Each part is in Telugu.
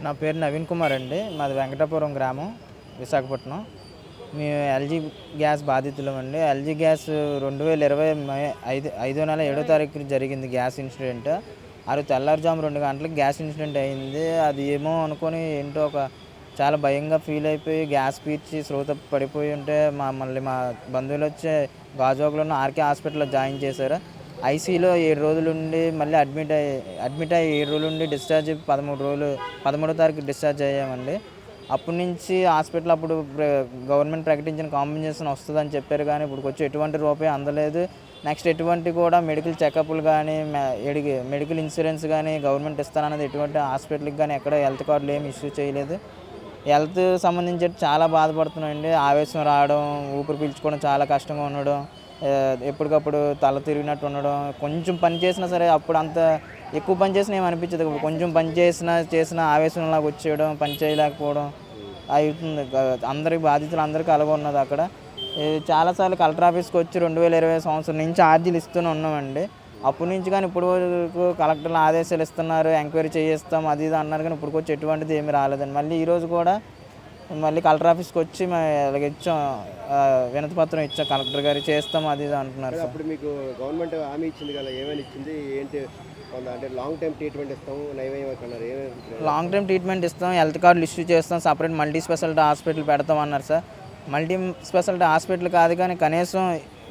నా పేరు నవీన్ కుమార్ అండి. మాది వెంకటాపురం గ్రామం, విశాఖపట్నం. మేము ఎల్జీ గ్యాస్ బాధితులమండి. ఎల్జీ గ్యాస్ 2020 మే 5వ నెల 7వ తారీఖున జరిగింది గ్యాస్ ఇన్సిడెంట్. ఆ రోజు తెల్లారుజాము 2 గంటలకు గ్యాస్ ఇన్సిడెంట్ అయింది. అది ఏమో అనుకోని ఏంటో చాలా భయంగా ఫీల్ అయిపోయి గ్యాస్ పీల్చి శ్రోత పడిపోయి ఉంటే మళ్ళీ మా బంధువులొచ్చి గాజువాకలో ఉన్న ఆర్‌కే హాస్పిటల్‌లో జాయిన్ చేశారు. ఐసీయూలో 7 రోజులుండి మళ్ళీ అడ్మిట్ అయ్యి 7 రోజులుండి డిశ్చార్జ్ 13వ తారీఖు డిశ్చార్జ్ అయ్యామండి. అప్పటి నుంచి హాస్పిటల్ అప్పుడు గవర్నమెంట్ ప్రకటించిన కాంపెన్సేషన్ వస్తుందని చెప్పారు కానీ ఇప్పటికొచ్చి ఎటువంటి రూపాయి అందలేదు. నెక్స్ట్ ఎటువంటి కూడా మెడికల్ చెకప్‌లు కానీ, మెడికల్ ఇన్సూరెన్స్ కానీ గవర్నమెంట్ ఇస్తానన్నది ఎటువంటి హాస్పిటల్‌కి కానీ ఎక్కడ హెల్త్ కార్డులు ఏమి ఇష్యూ చేయలేదు. హెల్త్ సంబంధించి చాలా బాధపడుతున్నామండి. ఆవేశం రావడం, ఊపిరి పీల్చుకోవడం చాలా కష్టంగా ఉండడం, ఎప్పటికప్పుడు తల తిరిగినట్టు ఉండడం, కొంచెం పని చేసినా సరే అప్పుడు అంత ఎక్కువ పని చేసినా ఏమి అనిపించదు. కొంచెం పని చేసిన ఆవేశంలాగా వచ్చేయడం, పని చేయలేకపోవడం అవుతుంది. అందరికి బాధితులందరికీ అలాగే ఉన్నది అక్కడ. చాలాసార్లు కలెక్టర్ ఆఫీస్కి వచ్చి 2020 సంవత్సరం నుంచి ఆర్జీలు ఇస్తూనే ఉన్నామండి. అప్పటి నుంచి కానీ ఇప్పుడు వరకు కలెక్టర్లు ఆదేశాలు ఇస్తున్నారు, ఎంక్వైరీ చేయిస్తాం అది ఇది అన్నారు కానీ ఇప్పటికొచ్చి ఎటువంటిది ఏమీ రాలేదండి. మళ్ళీ ఈరోజు కూడా మళ్ళీ కలెక్టర్ ఆఫీస్కి వచ్చి ఇలాగ ఇచ్చాం, వినతి పత్రం ఇచ్చాం, కలెక్టర్ గారు చేస్తాం అది ఇది అంటున్నారు. అప్పుడు మీకు గవర్నమెంట్ హామీ ఇచ్చింది కదా, ఏమైనా ఇచ్చింది ఏంటి? అంటే లాంగ్ టైం ట్రీట్మెంట్ ఇస్తాము, నయమయ్యమన్నారు. లాంగ్ టైం ట్రీట్మెంట్ ఇస్తాం, హెల్త్ కార్డులు ఇష్యూ చేస్తాం, సపరేట్ మల్టీ స్పెషాలిటీ హాస్పిటల్ పెడతాం అన్నారు సార్. మల్టీ స్పెషాలిటీ హాస్పిటల్ కాదు కానీ కనీసం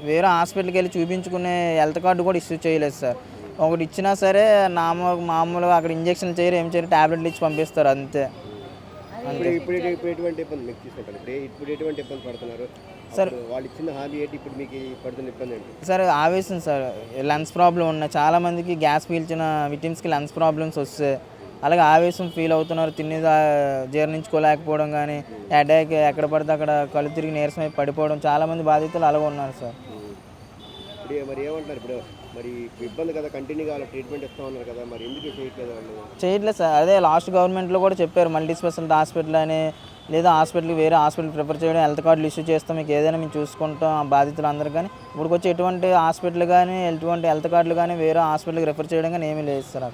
వేరే హాస్పిటల్కి వెళ్ళి చూపించుకునే హెల్త్ కార్డు కూడా ఇష్యూ చేయలేదు సార్. ఒకటి ఇచ్చినా సరే మామూలుగా అక్కడ ఇంజక్షన్లు చేయరు, ఏం చేయరు, ట్యాబ్లెట్లు ఇచ్చి పంపిస్తారు అంతే. ఇప్పుడు ఎటువంటి ఇబ్బంది మీకు తీసుకుంటారు? ఇప్పుడు ఎటువంటి ఇబ్బంది పడుతున్నారు సార్? వాళ్ళు ఇచ్చిన హామీ ఏంటి? ఇప్పుడు మీకు పడుతున్న ఇబ్బంది ఏంటి సార్? ఆవేశం సార్, లంగ్స్ ప్రాబ్లం ఉన్నాయి చాలామందికి. గ్యాస్ పీల్చిన విక్టిమ్స్కి లంగ్స్ ప్రాబ్లమ్స్ వస్తాయి. అలాగే ఆవేశం ఫీల్ అవుతున్నారు, తినేది జీర్ణించుకోలేకపోవడం కానీ, హెడేక్, ఎక్కడ పడితే అక్కడ కళ్ళు తిరిగి నీరసమై పడిపోవడం, చాలామంది బాధితులు అలాగే ఉన్నారు సార్. ఇప్పుడు మరి ఏమంటారు? ఇప్పుడు మరి ఇబ్బంది కదా, కంటిన్యూ కావాలి, ట్రీట్మెంట్ ఇస్తా ఉన్నారు కదా, మరి ఎందుకు చేయట్లేదు వాళ్ళు? చేయట్లేదు సార్. అదే లాస్ట్ గవర్నమెంట్లో కూడా చెప్పారు మల్టీ స్పెషాలిటీ హాస్పిటల్ అని, లేదా హాస్పిటల్కి వేరే హాస్పిటల్ ప్రిఫర్ చేయడం, హెల్త్ కార్డులు ఇష్యూ చేస్తాం, మీకు ఏదైనా మేము చూసుకుంటాం ఆ బాధితులందరూ కానీ. ఇప్పుడు వచ్చి ఎటువంటి హాస్పిటల్ కానీ, ఎటువంటి హెల్త్ కార్డులు కానీ వేరే హాస్పిటల్కి రిఫర్ చేయడం కానీ ఏమీ లేదు సార్ అక్కడ.